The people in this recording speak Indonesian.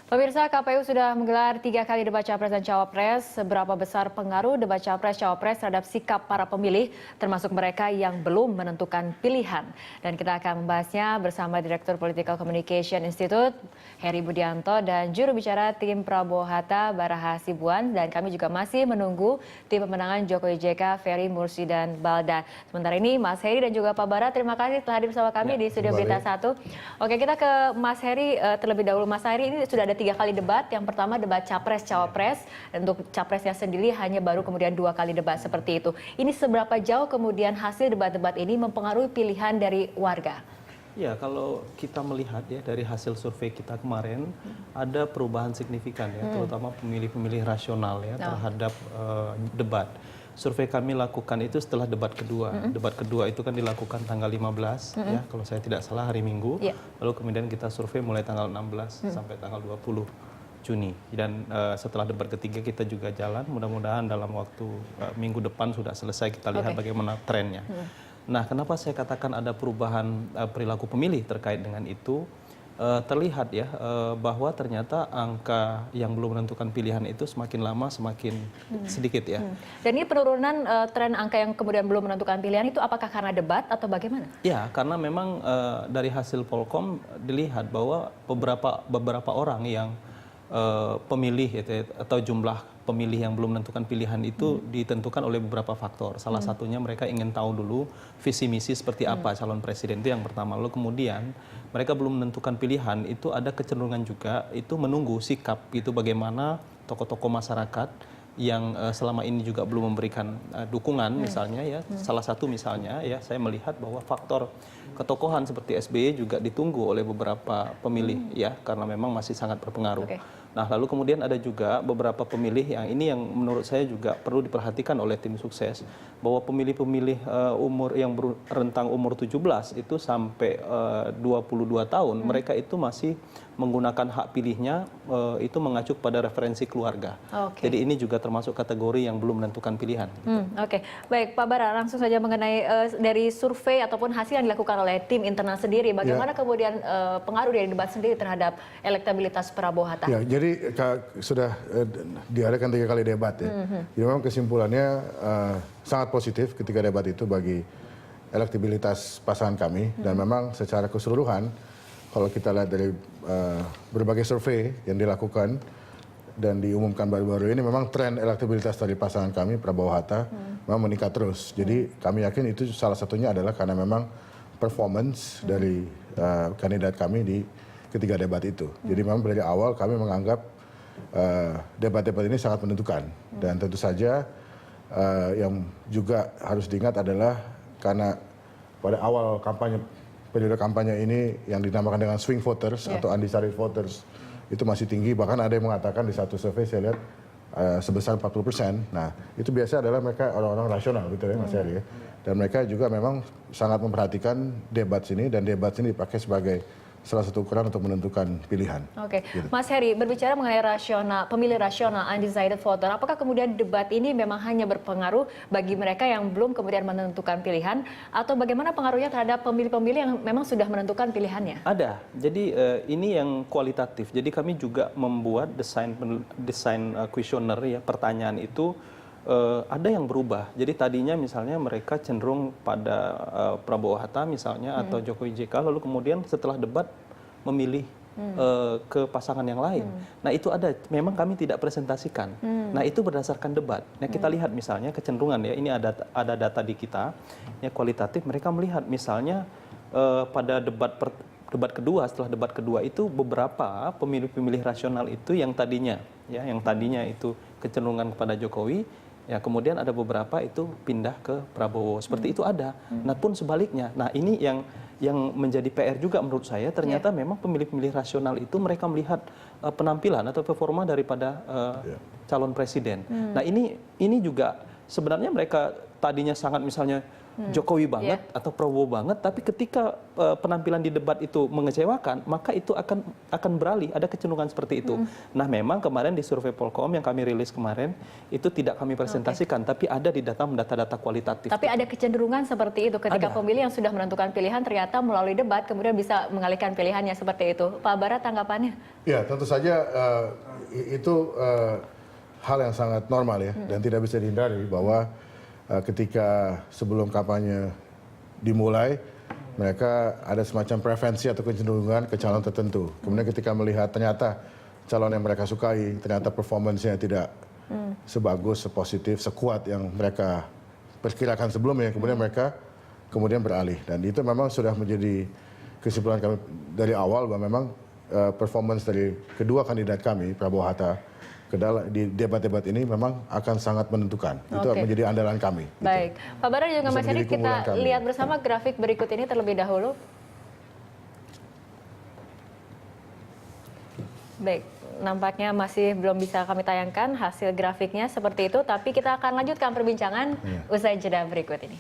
Pemirsa, KPU sudah menggelar 3 kali debat Capres dan Cawapres. Seberapa besar pengaruh debat Capres-Cawapres terhadap sikap para pemilih, termasuk mereka yang belum menentukan pilihan. Dan kita akan membahasnya bersama Direktur Political Communication Institute, Heri Budianto, dan juru bicara tim Prabowo Hatta, Bara Hasibuan. Dan kami juga masih menunggu tim pemenangan Jokowi JK, Ferry Mursi, dan Baldan. Sementara ini, Mas Heri dan juga Pak Bara, terima kasih telah hadir bersama kami di Studio Berita 1. Oke, kita ke Mas Heri terlebih dahulu. Mas Heri, ini sudah ada 3 kali debat. Yang pertama debat Capres-Cawapres. Untuk Capresnya sendiri hanya baru kemudian 2 kali debat seperti itu. Ini seberapa jauh kemudian hasil debat-debat ini mempengaruhi pilihan dari warga? Ya, kalau kita melihat ya dari hasil survei kita kemarin ada perubahan signifikan ya, terutama pemilih-pemilih rasional ya terhadap debat. Survei kami lakukan itu setelah debat kedua. Debat kedua itu kan dilakukan tanggal 15 ya, kalau saya tidak salah hari Minggu. Lalu kemudian kita survei mulai tanggal 16 sampai tanggal 20 Juni. Dan setelah debat ketiga kita juga jalan, mudah-mudahan dalam waktu minggu depan sudah selesai kita lihat bagaimana trennya. Nah, kenapa saya katakan ada perubahan perilaku pemilih terkait dengan itu? Terlihat ya bahwa ternyata angka yang belum menentukan pilihan itu semakin lama semakin sedikit ya. Dan ini penurunan tren angka yang kemudian belum menentukan pilihan itu apakah karena debat atau bagaimana? Ya, karena memang dari hasil Polkom dilihat bahwa beberapa orang yang pemilih atau jumlah pemilih yang belum menentukan pilihan itu ditentukan oleh beberapa faktor. Salah satunya mereka ingin tahu dulu visi misi seperti apa calon presiden, itu yang pertama. Lalu kemudian mereka belum menentukan pilihan, itu ada kecenderungan juga itu menunggu sikap itu bagaimana tokoh-tokoh masyarakat yang selama ini juga belum memberikan dukungan misalnya ya. Salah satu misalnya ya, saya melihat bahwa faktor ketokohan seperti SBY juga ditunggu oleh beberapa pemilih ya, karena memang masih sangat berpengaruh. Nah, lalu kemudian ada juga beberapa pemilih yang ini yang menurut saya juga perlu diperhatikan oleh tim sukses, bahwa pemilih-pemilih yang rentang umur 17 itu sampai 22 tahun, mereka itu masih menggunakan hak pilihnya itu mengacu pada referensi keluarga. Jadi ini juga termasuk kategori yang belum menentukan pilihan. Oke, baik Pak Bara, langsung saja mengenai dari survei ataupun hasil yang dilakukan oleh tim internal sendiri, bagaimana kemudian pengaruh dari debat sendiri terhadap elektabilitas Prabowo Hatta? Ya, jadi sudah diadakan 3 kali debat ya. Jadi memang kesimpulannya sangat positif ketika debat itu bagi elektabilitas pasangan kami, dan memang secara keseluruhan kalau kita lihat dari berbagai survei yang dilakukan dan diumumkan baru-baru ini, memang tren elektabilitas dari pasangan kami Prabowo Hatta memang meningkat terus. Jadi kami yakin itu salah satunya adalah karena memang performance dari kandidat kami di ketiga debat itu. Jadi memang dari awal kami menganggap debat-debat ini sangat menentukan. Dan tentu saja yang juga harus diingat adalah karena pada awal periode kampanye ini yang dinamakan dengan swing voters atau undecided voters itu masih tinggi. Bahkan ada yang mengatakan di satu survei saya lihat sebesar 40%. Nah, itu biasa adalah mereka orang-orang rasional gitu ya Mas Heri. Dan mereka juga memang sangat memperhatikan debat sini, dan debat sini dipakai sebagai salah satu ukuran untuk menentukan pilihan. Oke, gitu. Mas Heri, berbicara mengenai pemilih rasional, undecided voter, apakah kemudian debat ini memang hanya berpengaruh bagi mereka yang belum kemudian menentukan pilihan, atau bagaimana pengaruhnya terhadap pemilih-pemilih yang memang sudah menentukan pilihannya? Ada, jadi ini yang kualitatif. Jadi kami juga membuat desain kuesioner ya, pertanyaan itu ada yang berubah. Jadi tadinya misalnya mereka cenderung pada Prabowo Hatta misalnya atau Jokowi JK, lalu kemudian setelah debat memilih ke pasangan yang lain. Nah, itu ada, memang kami tidak presentasikan. Nah, itu berdasarkan debat. Nah, kita lihat misalnya kecenderungan ya, ini ada data di kita ya, kualitatif. Mereka melihat misalnya pada debat kedua, setelah debat kedua itu beberapa pemilih-pemilih rasional itu yang tadinya itu kecenderungan kepada Jokowi, ya kemudian ada beberapa itu pindah ke Prabowo, seperti itu ada. Nah, pun sebaliknya. Nah, ini yang menjadi PR juga menurut saya, ternyata memang pemilih-pemilih rasional itu mereka melihat penampilan atau performa daripada calon presiden. Nah, ini juga sebenarnya mereka tadinya sangat misalnya Jokowi banget atau Prabowo banget, tapi ketika penampilan di debat itu mengecewakan, maka itu akan beralih, ada kecenderungan seperti itu. Nah, memang kemarin di survei Polkom yang kami rilis kemarin itu tidak kami presentasikan, tapi ada di data-data kualitatif. Tapi ada kecenderungan seperti itu ketika pemilih yang sudah menentukan pilihan ternyata melalui debat kemudian bisa mengalihkan pilihannya seperti itu. Pak Bara, tanggapannya? Ya, tentu saja itu hal yang sangat normal ya, dan tidak bisa dihindari bahwa ketika sebelum kampanye dimulai, mereka ada semacam preferensi atau kecenderungan ke calon tertentu. Kemudian ketika melihat ternyata calon yang mereka sukai, ternyata performance-nya tidak sebagus, sepositif, sekuat yang mereka perkirakan sebelumnya, kemudian mereka beralih. Dan itu memang sudah menjadi kesimpulan kami dari awal bahwa memang performance dari kedua kandidat kami, Prabowo Hatta, di debat-debat ini memang akan sangat menentukan. Itu menjadi andalan kami. Baik, gitu. Pak Bara juga Mas Edi, kita lihat bersama grafik berikut ini terlebih dahulu. Baik, nampaknya masih belum bisa kami tayangkan hasil grafiknya seperti itu, tapi kita akan lanjutkan perbincangan usai jeda berikut ini.